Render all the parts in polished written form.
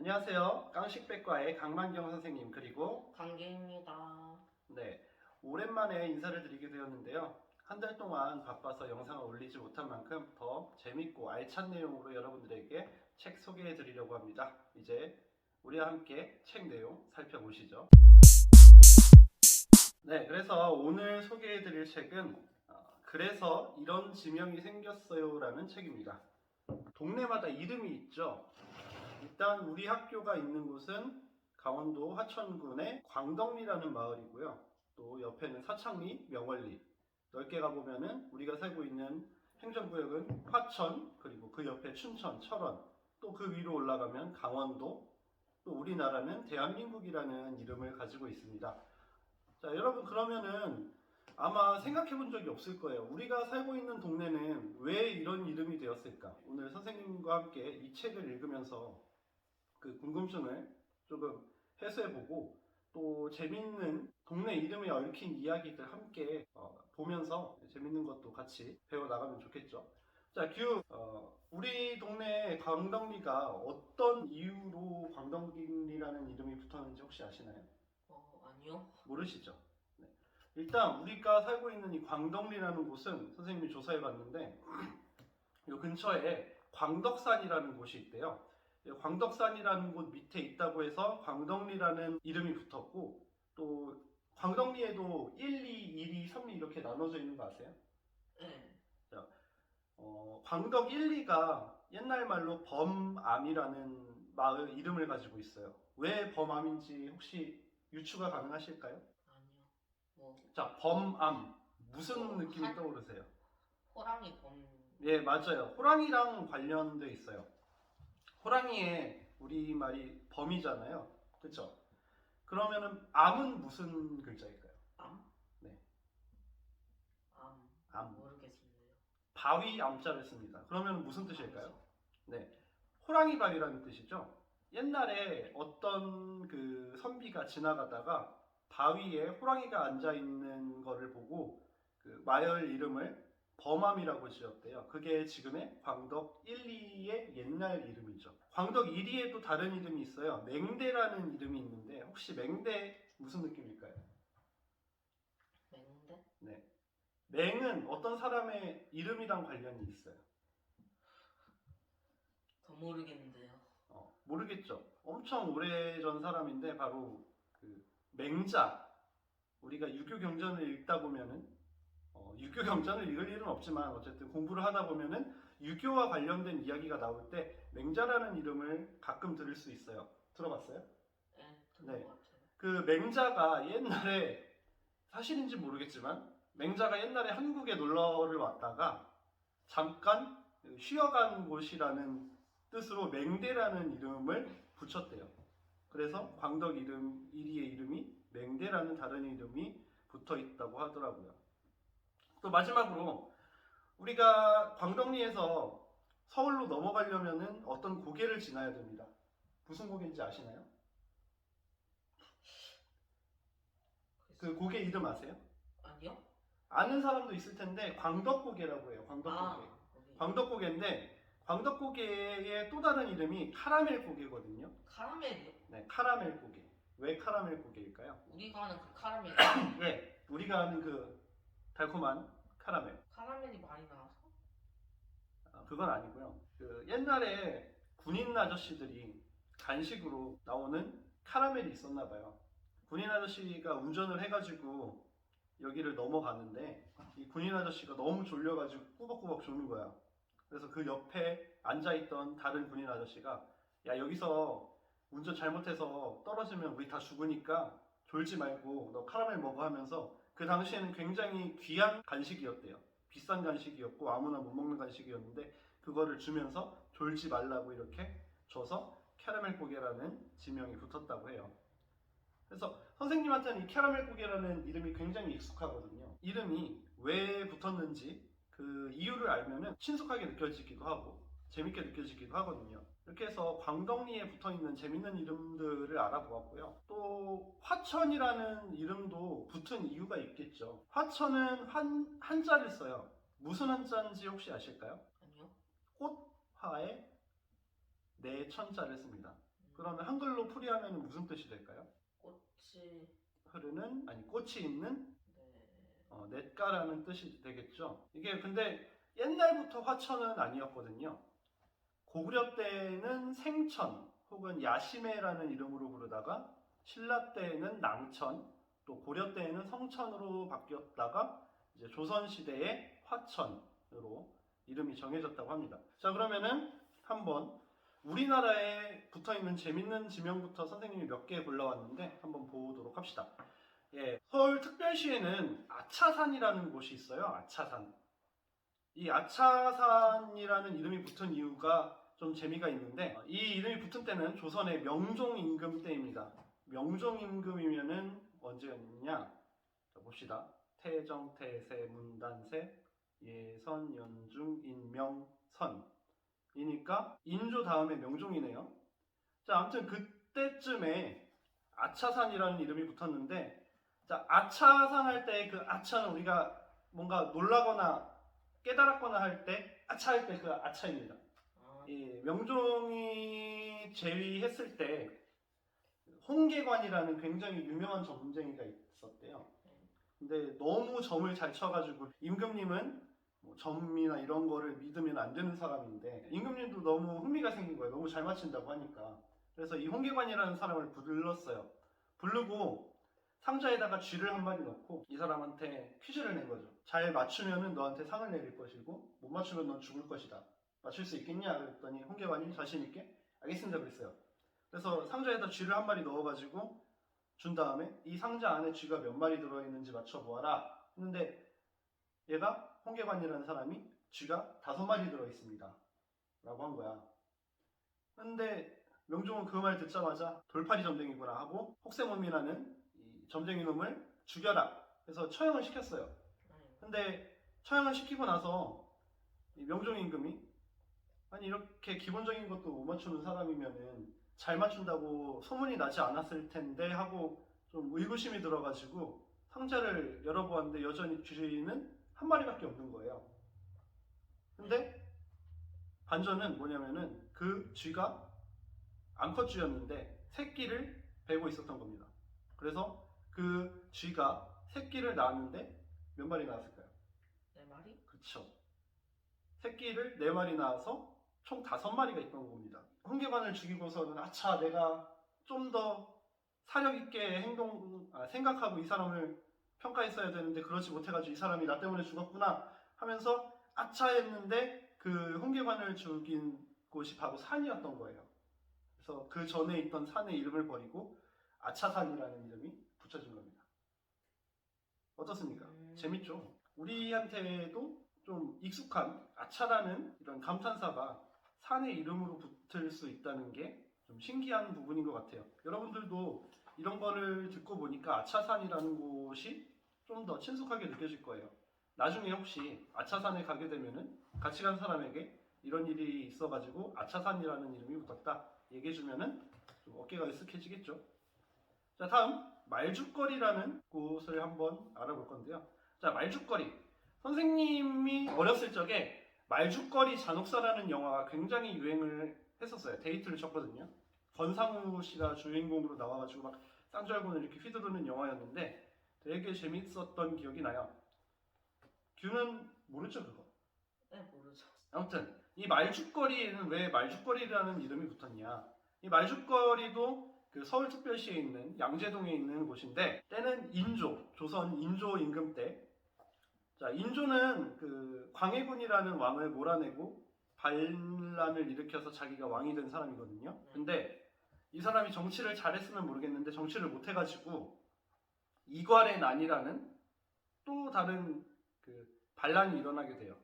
안녕하세요. 깡식백과의 강만경 선생님 그리고 강계입니다. 네, 오랜만에 인사를 드리게 되었는데요. 한 달 동안 바빠서 영상을 올리지 못한 만큼 더 재밌고 알찬 내용으로 여러분들에게 책 소개해 드리려고 합니다. 이제 우리와 함께 책 내용 살펴보시죠. 네, 그래서 오늘 소개해 드릴 책은 그래서 이런 지명이 생겼어요 라는 책입니다. 동네마다 이름이 있죠. 일단 우리 학교가 있는 곳은 강원도 화천군의 광덕리라는 마을이고요. 또 옆에는 사창리, 명월리. 넓게 가보면은 우리가 살고 있는 행정구역은 화천, 그리고 그 옆에 춘천, 철원. 또 그 위로 올라가면 강원도, 또 우리나라는 대한민국이라는 이름을 가지고 있습니다. 자, 여러분 그러면은 아마 생각해 본 적이 없을 거예요. 우리가 살고 있는 동네는 왜 이런 이름이 되었을까? 오늘 선생님과 함께 이 책을 읽으면서 그 궁금증을 조금 해소해보고 또 재밌는 동네 이름에 얽힌 이야기들 함께 보면서 재밌는 것도 같이 배워나가면 좋겠죠. 자, 우리 동네 광덕리가 어떤 이유로 광덕리라는 이름이 붙었는지 혹시 아시나요? 아니요. 모르시죠? 네. 일단 우리가 살고 있는 이 광덕리라는 곳은 선생님이 조사해봤는데 이 근처에 광덕산이라는 곳이 있대요. 광덕산이라는 곳 밑에 있다고 해서 광덕리라는 이름이 붙었고, 또 광덕리에도 1, 2, 1, 2, 3리 이렇게 나눠져 있는 거 아세요? 네. 자, 광덕 1, 2가 옛날 말로 범암이라는 마을 이름을 가지고 있어요. 왜 범암인지 혹시 유추가 가능하실까요? 아니요. 뭐 자, 범암 무슨 느낌이 한- 떠오르세요? 호랑이 범. 예, 맞아요. 호랑이랑 관련돼 있어요. 호랑이의 우리말이 범이잖아요. 그렇죠? 그러면은 암은 무슨 글자일까요? 암? 네. 암. 암. 모르겠는데요. 바위 암자를 씁니다. 그러면 무슨 뜻일까요? 네. 호랑이 바위라는 뜻이죠. 옛날에 어떤 그 선비가 지나가다가 바위에 호랑이가 앉아 있는 거를 보고 그 마을 이름을 범암이라고 지었대요. 그게 지금의 광덕 1, 2의 옛날 이름이죠. 광덕 1, 2에도 다른 이름이 있어요. 맹대라는 이름이 있는데 혹시 맹대 무슨 느낌일까요? 맹대? 네. 맹은 어떤 사람의 이름이랑 관련이 있어요. 더 모르겠는데요. 모르겠죠. 엄청 오래전 사람인데 바로 그 맹자. 우리가 유교 경전을 읽다 보면은 유교 경전을 읽을 일은 없지만 어쨌든 공부를 하다 보면은 유교와 관련된 이야기가 나올 때 맹자라는 이름을 가끔 들을 수 있어요. 들어봤어요? 네. 네. 들은 것 같아요. 그 맹자가 옛날에 사실인지 모르겠지만 맹자가 옛날에 한국에 놀러를 왔다가 잠깐 쉬어간 곳이라는 뜻으로 맹대라는 이름을 붙였대요. 그래서 광덕 이름 1위의 이름이 맹대라는 다른 이름이 붙어 있다고 하더라고요. 또 마지막으로 우리가 광덕리에서 서울로 넘어가려면은 어떤 고개를 지나야 됩니다. 무슨 고개인지 아시나요? 그 고개 이름 아세요? 아니요? 아는 사람도 있을 텐데 광덕고개라고 해요. 광덕고개. 거기. 광덕고개인데 광덕고개의 또 다른 이름이 카라멜 고개거든요. 카라멜이요? 네, 카라멜 고개. 왜 카라멜 고개일까요? 우리가 아는 그 카라멜. 네, 우리가 아는 그 달콤한 카라멜. 카라멜이 많이 나와서? 그건 아니고요. 그 옛날에 군인 아저씨들이 간식으로 나오는 카라멜이 있었나 봐요. 군인 아저씨가 운전을 해가지고 여기를 넘어가는데 이 군인 아저씨가 너무 졸려가지고 꾸벅꾸벅 조는 거야. 그래서 그 옆에 앉아있던 다른 군인 아저씨가 야 여기서 운전 잘못해서 떨어지면 우리 다 죽으니까 졸지 말고 너 카라멜 먹어 하면서 그 당시에는 굉장히 귀한 간식이었대요. 비싼 간식이었고 아무나 못 먹는 간식이었는데 그거를 주면서 졸지 말라고 이렇게 줘서 캐러멜 고개라는 지명이 붙었다고 해요. 그래서 선생님한테는 이 캐러멜 고개라는 이름이 굉장히 익숙하거든요. 이름이 왜 붙었는지 그 이유를 알면은 친숙하게 느껴지기도 하고 재밌게 느껴지기도 하거든요. 이렇게 해서 광덕리에 붙어있는 재밌는 이름들을 알아보았고요. 또 화천이라는 이름도 붙은 이유가 있겠죠. 화천은 한자를 써요. 무슨 한자인지 혹시 아실까요? 아니요? 꽃화에 네 천자를 씁니다. 그러면 한글로 풀이하면 무슨 뜻이 될까요? 꽃이 흐르는 아니 꽃이 있는 네. 냇가라는 뜻이 되겠죠. 이게 근데 옛날부터 화천은 아니었거든요. 고구려 때는 생천 혹은 야심해라는 이름으로 부르다가 신라 때에는 낭천, 또 고려 때에는 성천으로 바뀌었다가 이제 조선 시대에 화천으로 이름이 정해졌다고 합니다. 자, 그러면은 한번 우리나라에 붙어 있는 재밌는 지명부터 선생님이 몇 개 골라왔는데 한번 보도록 합시다. 예, 서울특별시에는 아차산이라는 곳이 있어요. 아차산. 이 아차산이라는 이름이 붙은 이유가 좀 재미가 있는데 이 이름이 붙은 때는 조선의 명종임금 때입니다. 명종임금이면은 언제였냐? 자, 봅시다. 태정, 태세, 문단세, 예선, 연중, 인명선 이니까 인조 다음에 명종이네요. 자, 아무튼 그때쯤에 아차산이라는 이름이 붙었는데 자, 아차산 할 때 그 아차는 우리가 뭔가 놀라거나 깨달았거나 할 때 아차 할 때 그 아차입니다. 아, 이 명종이 재위했을 때 홍계관이라는 굉장히 유명한 점쟁이가 있었대요. 근데 너무 점을 잘 쳐가지고 임금님은 뭐 점이나 이런 거를 믿으면 안 되는 사람인데 임금님도 너무 흥미가 생긴 거예요. 너무 잘 맞춘다고 하니까. 그래서 이 홍계관이라는 사람을 불렀어요. 부르고 상자에다가 쥐를 한 마리 넣고 이 사람한테 퀴즈를 낸 거죠. 잘 맞추면은 너한테 상을 내릴 것이고 못 맞추면 넌 죽을 것이다. 맞출 수 있겠냐? 그랬더니 홍계관이 자신 있게 알겠습니다 그랬어요. 그래서 상자에다 쥐를 한 마리 넣어가지고 준 다음에 이 상자 안에 쥐가 몇 마리 들어있는지 맞춰보아라 했는데 얘가 홍계관이라는 사람이 쥐가 5마리 들어있습니다 라고 한 거야. 근데 명종은 그 말 듣자마자 돌팔이 점쟁이구나 하고 혹세무민이라는 이 점쟁이 놈을 죽여라 해서 처형을 시켰어요. 근데 처형을 시키고 나서 이 명종 임금이 아니 이렇게 기본적인 것도 못 맞추는 사람이면은 잘 맞춘다고 소문이 나지 않았을 텐데 하고 좀 의구심이 들어가지고 상자를 열어보았는데 여전히 쥐는 한 마리밖에 없는 거예요. 근데 반전은 뭐냐면은 그 쥐가 암컷쥐였는데 새끼를 베고 있었던 겁니다. 그래서 그 쥐가 새끼를 낳았는데 몇 마리 낳았을까요? 4마리? 그쵸. 새끼를 4마리 낳아서 총 5마리가 있던 겁니다. 홍계관을 죽이고서는 아차 내가 좀 더 사력 있게 생각하고 이 사람을 평가했어야 되는데 그러지 못해가지고 이 사람이 나 때문에 죽었구나 하면서 아차 했는데 그 홍계관을 죽인 곳이 바로 산이었던 거예요. 그래서 그 전에 있던 산의 이름을 버리고 아차산이라는 이름이 붙여진 겁니다. 어떻습니까? 재밌죠? 우리한테도 좀 익숙한 아차라는 이런 감탄사가 산의 이름으로 붙을 수 있다는 게 좀 신기한 부분인 것 같아요. 여러분들도 이런 거를 듣고 보니까 아차산이라는 곳이 좀 더 친숙하게 느껴질 거예요. 나중에 혹시 아차산에 가게 되면은 같이 간 사람에게 이런 일이 있어가지고 아차산이라는 이름이 붙었다 얘기해주면은 좀 어깨가 으쓱해지겠죠. 자, 다음 말죽거리라는 곳을 한번 알아볼 건데요. 자, 말죽거리. 선생님이 어렸을 적에 말죽거리 잔혹사라는 영화가 굉장히 유행을 했었어요. 데이트를 쳤거든요. 권상우 씨가 주인공으로 나와가지고 막 쌍절곤을 이렇게 휘두르는 영화였는데 되게 재밌었던 기억이 나요. 규는 모르죠 그거? 네, 모르죠. 아무튼 이 말죽거리에는 왜 말죽거리라는 이름이 붙었냐? 이 말죽거리도 그 서울특별시에 있는 양재동에 있는 곳인데 때는 인조, 조선 인조 임금 때. 자, 인조는 그 광해군이라는 왕을 몰아내고 반란을 일으켜서 자기가 왕이 된 사람이거든요. 근데 이 사람이 정치를 잘했으면 모르겠는데 정치를 못해가지고 이괄의 난이라는 또 다른 그 반란이 일어나게 돼요.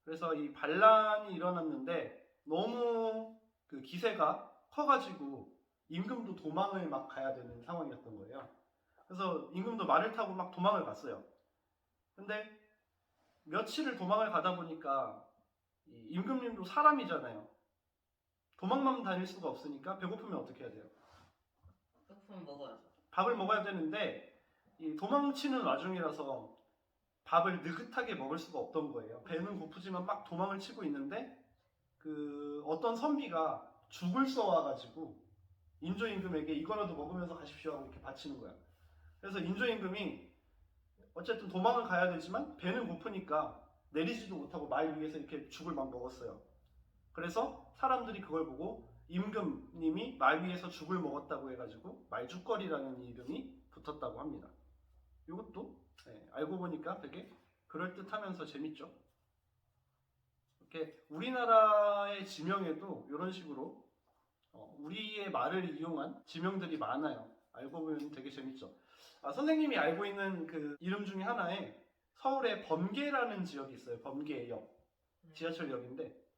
그래서 이 반란이 일어났는데 너무 그 기세가 커가지고 임금도 도망을 막 가야 되는 상황이었던 거예요. 그래서 임금도 말을 타고 막 도망을 갔어요. 근데 며칠을 도망을 가다 보니까 이 임금님도 사람이잖아요. 도망만 다닐 수가 없으니까 배고프면 어떻게 해야 돼요? 배고프면 먹어야죠. 밥을 먹어야 되는데 이 도망치는 와중이라서 밥을 느긋하게 먹을 수가 없던 거예요. 배는 고프지만 막 도망을 치고 있는데 그 어떤 선비가 죽을 써와가지고 인조임금에게 이거라도 먹으면서 가십시오 하고 이렇게 바치는 거야. 그래서 인조임금이 어쨌든 도망을 가야 되지만 배는 고프니까 내리지도 못하고 말 위에서 이렇게 죽을 막 먹었어요. 그래서 사람들이 그걸 보고 임금님이 말 위에서 죽을 먹었다고 해가지고 말죽거리라는 이름이 붙었다고 합니다. 이것도 알고 보니까 되게 그럴듯하면서 재밌죠. 이렇게 우리나라의 지명에도 이런 식으로 우리의 말을 이용한 지명들이 많아요. 알고 보면 되게 재밌죠. 선생님이 알고 있는 그 이름 중에 하나에 서울에 범계라는 지역이 있어요. 범계역, 지하철역인데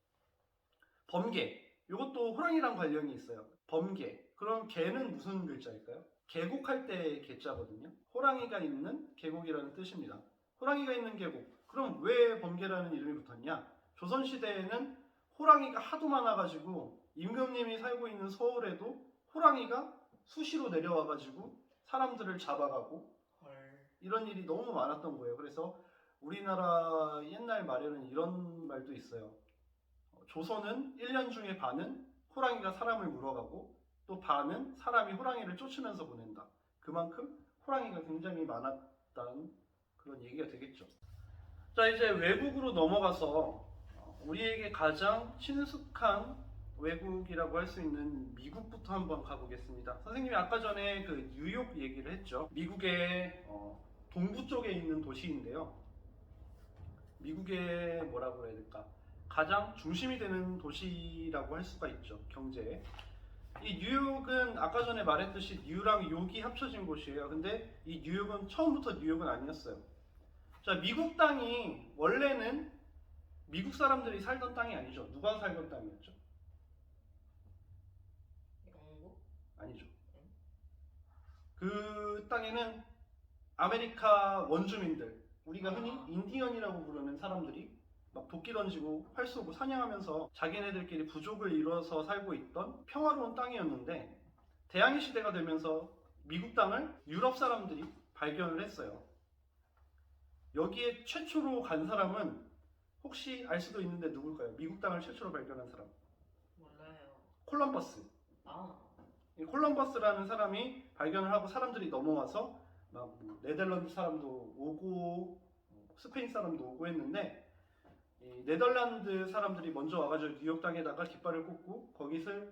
범계, 이것도 호랑이랑 관련이 있어요. 범계, 그럼 개는 무슨 글자일까요? 계곡할 때 개자거든요. 호랑이가 있는 계곡이라는 뜻입니다. 호랑이가 있는 계곡, 그럼 왜 범계라는 이름이 붙었냐? 조선시대에는 호랑이가 하도 많아가지고 임금님이 살고 있는 서울에도 호랑이가 수시로 내려와가지고 사람들을 잡아가고 이런 일이 너무 많았던 거예요. 그래서 우리나라 옛날 말에는 이런 말도 있어요. 조선은 1년 중에 반은 호랑이가 사람을 물어가고 또 반은 사람이 호랑이를 쫓으면서 보낸다. 그만큼 호랑이가 굉장히 많았다는 그런 얘기가 되겠죠. 자, 이제 외국으로 넘어가서 우리에게 가장 친숙한 외국이라고 할 수 있는 미국부터 한번 가보겠습니다. 선생님이 아까 전에 그 뉴욕 얘기를 했죠. 미국의 동부 쪽에 있는 도시인데요. 미국의 뭐라고 해야 될까? 가장 중심이 되는 도시라고 할 수가 있죠. 경제에. 이 뉴욕은 아까 전에 말했듯이 뉴랑 욕이 합쳐진 곳이에요. 근데 이 뉴욕은 처음부터 뉴욕은 아니었어요. 자, 미국 땅이 원래는 미국 사람들이 살던 땅이 아니죠. 누가 살던 땅이었죠? 영국? 아니죠. 그 땅에는 아메리카 원주민들, 우리가 흔히 인디언이라고 부르는 사람들이 막 도끼 던지고 활 쏘고 사냥하면서 자기네들끼리 부족을 이뤄서 살고 있던 평화로운 땅이었는데 대항해 시대가 되면서 미국 땅을 유럽 사람들이 발견을 했어요. 여기에 최초로 간 사람은 혹시 알 수도 있는데 누굴까요? 미국 땅을 최초로 발견한 사람. 몰라요. 콜럼버스. 이 콜럼버스라는 사람이 발견을 하고 사람들이 넘어와서 막 네덜란드 사람도 오고 스페인 사람도 오고 했는데 이 네덜란드 사람들이 먼저 와가지고 뉴욕 땅에다가 깃발을 꽂고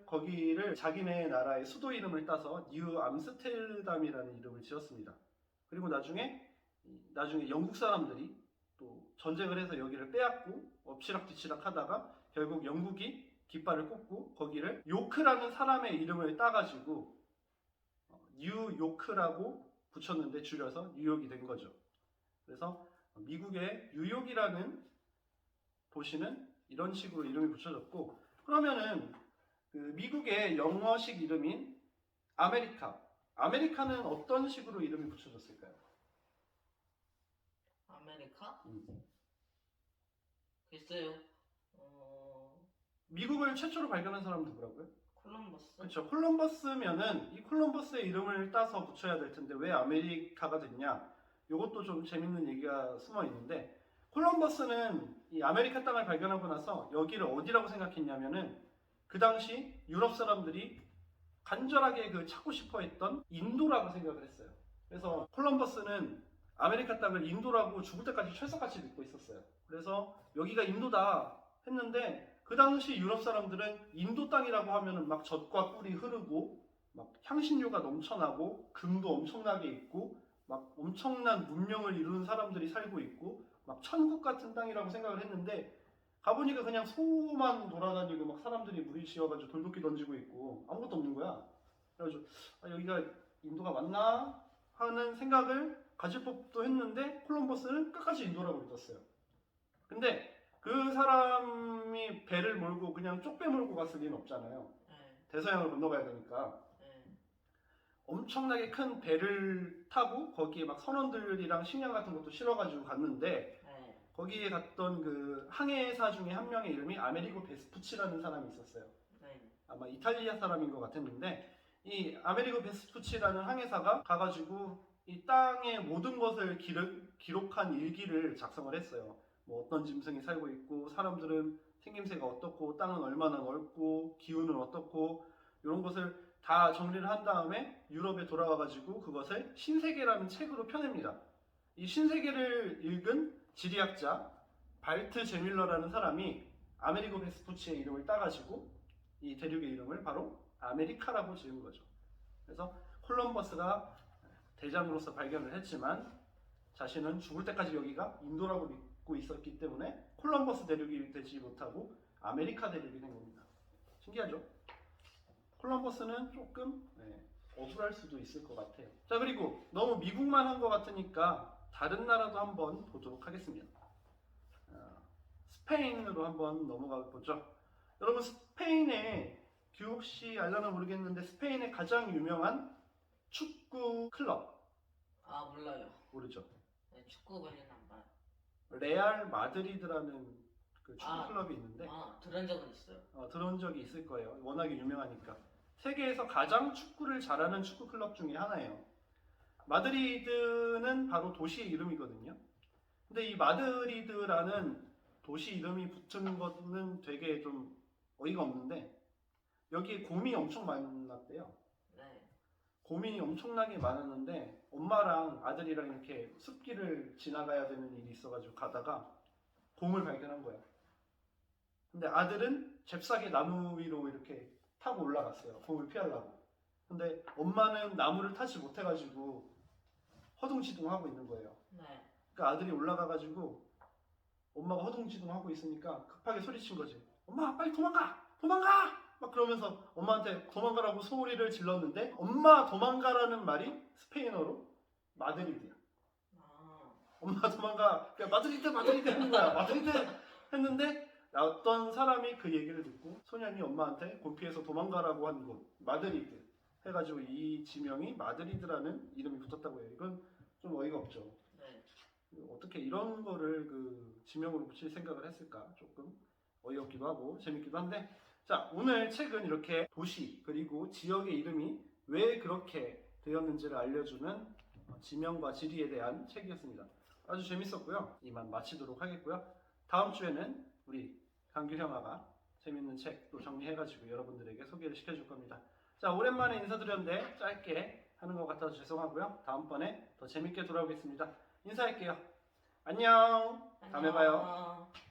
거기를 자기네 나라의 수도 이름을 따서 뉴 암스테르담이라는 이름을 지었습니다. 그리고 나중에 영국 사람들이 또 전쟁을 해서 여기를 빼앗고 엎치락뒤치락 하다가 결국 영국이 깃발을 꽂고 거기를 요크라는 사람의 이름을 따가지고 뉴요크라고 붙였는데 줄여서 뉴욕이 된 거죠. 그래서 미국의 뉴욕이라는 도시는 이런 식으로 이름이 붙여졌고, 그러면은 그 미국의 영어식 이름인 아메리카는 어떤 식으로 이름이 붙여졌을까요? 아메리카? 글쎄요. 미국을 최초로 발견한 사람 누구라고요? 콜럼버스? 그렇죠. 콜럼버스면은 이 콜럼버스의 이름을 따서 붙여야 될 텐데 왜 아메리카가 됐냐? 이것도 좀 재밌는 얘기가 숨어 있는데, 콜럼버스는 이 아메리카 땅을 발견하고 나서 여기를 어디라고 생각했냐면은 그 당시 유럽 사람들이 간절하게 그 찾고 싶어 했던 인도라고 생각을 했어요. 그래서 콜럼버스는 아메리카 땅을 인도라고 죽을 때까지 철석같이 믿고 있었어요. 그래서 여기가 인도다 했는데 그 당시 유럽 사람들은 인도 땅이라고 하면은 막 젖과 꿀이 흐르고 막 향신료가 넘쳐나고 금도 엄청나게 있고 막 엄청난 문명을 이루는 사람들이 살고 있고 막 천국 같은 땅이라고 생각을 했는데 가보니까 그냥 소만 돌아다니고 막 사람들이 무리 지어가지고 돌도끼 던지고 있고 아무것도 없는 거야. 그래가지고 여기가 인도가 맞나 하는 생각을 가질 법도 했는데 콜럼버스는 끝까지 인도라고 믿었어요. 근데 그 사람이 배를 몰고 그냥 쪽배 몰고 갔을 리는 없잖아요. 대서양을 건너가야 되니까. 엄청나게 큰 배를 타고 거기에 막 선원들이랑 식량 같은 것도 실어가지고 갔는데 거기에 갔던 그 항해사 중에 한 명의 이름이 아메리고 베스푸치라는 사람이 있었어요. 아마 이탈리아 사람인 것 같았는데 이 아메리고 베스푸치라는 항해사가 가가지고 이 땅의 모든 것을 기록한 일기를 작성을 했어요. 뭐 어떤 짐승이 살고 있고 사람들은 생김새가 어떻고 땅은 얼마나 넓고 기후는 어떻고 이런 것을 다 정리를 한 다음에 유럽에 돌아와가지고 그것을 신세계라는 책으로 펴냅니다. 이 신세계를 읽은 지리학자 발트 제밀러라는 사람이 아메리고 베스푸치의 이름을 따가지고 이 대륙의 이름을 바로 아메리카라고 지은 거죠. 그래서 콜럼버스가 대장으로서 발견을 했지만 자신은 죽을 때까지 여기가 인도라고 믿고 있었기 때문에 콜럼버스 대륙이 되지 못하고 아메리카 대륙이 된 겁니다. 신기하죠? 콜럼버스는 조금 억울할 수도 있을 것 같아요. 자, 그리고 너무 미국만 한 것 같으니까 다른 나라도 한번 보도록 하겠습니다. 스페인으로 한번 넘어가 보죠. 여러분, 스페인에 혹시 알려나 모르겠는데 스페인의 가장 유명한 축구 클럽 아, 몰라요. 모르죠? 네, 축구 관련 안 봐요. 레알 마드리드라는 그 축구 아. 클럽이 있는데 들은 적은 있어요. 들어온 적이 있을 거예요. 워낙에 유명하니까. 세계에서 가장 축구를 잘하는 축구 클럽 중에 하나예요. 마드리드는 바로 도시의 이름이거든요. 근데 이 마드리드라는 도시 이름이 붙은 거는 되게 좀 어이가 없는데 여기에 곰이 엄청 많았대요. 네. 곰이 엄청나게 많았는데 엄마랑 아들이랑 이렇게 숲길을 지나가야 되는 일이 있어가지고 가다가 곰을 발견한 거야. 근데 아들은 잽싸게 나무 위로 이렇게 타고 올라갔어요. 곰을 피하려고. 근데 엄마는 나무를 타지 못해가지고 허둥지둥하고 있는 거예요. 네. 그러니까 아들이 올라가가지고 엄마가 허둥지둥하고 있으니까 급하게 소리친 거지. 엄마 빨리 도망가! 도망가! 막 그러면서 엄마한테 도망가라고 소리를 질렀는데 엄마 도망가라는 말이 스페인어로 마드리드야. 아, 엄마 도망가! 야, 마드리드 하는 거야. 마드리드 했는데 어떤 사람이 그 얘기를 듣고 소년이 엄마한테 곰피에서 도망가라고 한 곳 마드리드 해가지고 이 지명이 마드리드라는 이름이 붙었다고 해요. 이건 좀 어이가 없죠. 네. 어떻게 이런 거를 그 지명으로 붙일 생각을 했을까? 조금 어이없기도 하고 재밌기도 한데, 자, 오늘 책은 이렇게 도시 그리고 지역의 이름이 왜 그렇게 되었는지를 알려주는 지명과 지리에 대한 책이었습니다. 아주 재밌었고요. 이만 마치도록 하겠고요. 다음 주에는 우리 강규 형아가 재밌는 책 또 정리해가지고 여러분들에게 소개를 시켜줄 겁니다. 자, 오랜만에 인사드렸는데 짧게 하는 것 같아서 죄송하고요. 다음번에 더 재밌게 돌아오겠습니다. 인사할게요. 안녕. 다음에 봐요. 안녕.